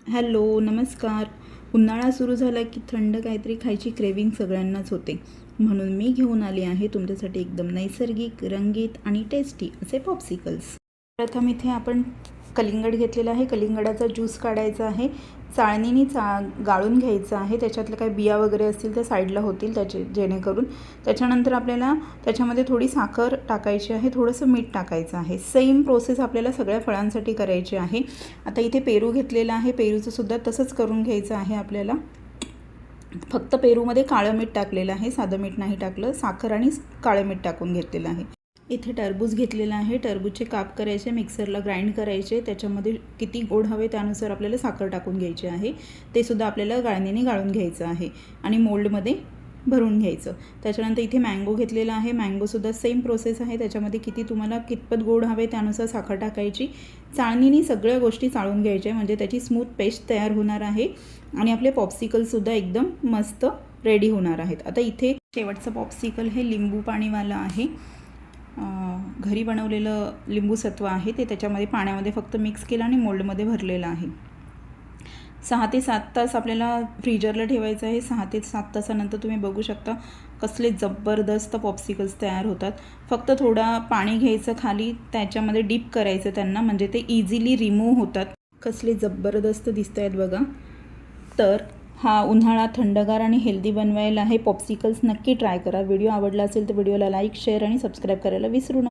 Hello, नमस्कार. उन्हाळा सुरू झाला की थंड काहीतरी खायची क्रेविंग सगळ्यांनाच होते. म्हणून मी घेऊन आली आहे तुमच्यासाठी एकदम नैसर्गिक, रंगीत आणि टेस्टी असे पॉप्सिकल्स. प्रथम इथे आपण कलिंगड घेतलेलं आहे. कलिंगडाचा ज्यूस काढायचा आहे. चाळणीने गाळून घ्यायचं आहे. त्याच्यातल्या काही बिया वगैरे असतील त्या साईडला होतील जेणेकरून. त्याच्यानंतर आपल्याला त्याच्यामध्ये थोडी साखर टाकायची आहे, थोडंसं मीठ टाकायचं आहे. सेम प्रोसेस आपल्याला सगळ्या फळांसाठी करायची आहे. आता इथे पेरू घेतलेला आहे. पेरूचं सुद्धा तसंच करून घ्यायचं आहे आपल्याला. फक्त पेरूमध्ये काळं मीठ टाकलेलं आहे, साधं मीठ नाही टाकलं. साखर आणि काळं मीठ टाकून घेतलेलं आहे. इथे टरबूज घेतलेला आहे. टरबूजचे काप करायचे, मिक्सरला ग्राइंड करायचे. त्याच्यामध्ये किती गोड हवे त्यानुसार आपल्याला साखर टाकून घ्यायची आहे. ते सुद्धा आपल्याला गाळणीने गाळून घ्यायचं आहे आणि मोल्डमध्ये भरून घ्यायचं. त्याच्यानंतर इथे मँगो घेतलेला आहे. मँगोसुद्धा सेम प्रोसेस आहे. त्याच्यामध्ये तुम्हाला कितपत गोड हवे त्यानुसार साखर टाकायची. चाळणीने सगळ्या गोष्टी चाळून घ्यायच्या म्हणजे त्याची स्मूथ पेस्ट तयार होणार आहे आणि आपले पॉप्सिकलसुद्धा एकदम मस्त रेडी होणार आहेत. आता इथे शेवटचं पॉप्सिकल हे लिंबू पाणीवालं आहे. घरी बनवलेलं लिंबू सत्व आहे ते त्याच्यामध्ये पाण्यामध्ये फक्त मिक्स केलं आणि मोल्डमध्ये भरलेलं आहे. 6 ते 7 तास आपल्याला फ्रीजरला ठेवायचं आहे. 6 ते 7 तासानंतर तुम्ही बघू शकता कसले जबरदस्त पॉप्सिकल्स तयार होतात. फक्त थोडा पाणी घ्यायचं खाली, त्याच्यामध्ये डीप करायचं त्यांना म्हणजे ते इझिली रिमूव्ह होतात. कसले जबरदस्त दिसत आहेत बघा. तर हा उन्हाळा थंडगार आणि हेल्दी बनवायला हे पॉप्सिकल्स नक्की ट्राय करा. व्हिडिओ आवडला असेल तर व्हिडिओला लाईक, शेअर आणि सबस्क्राईब करायला विसरू नका.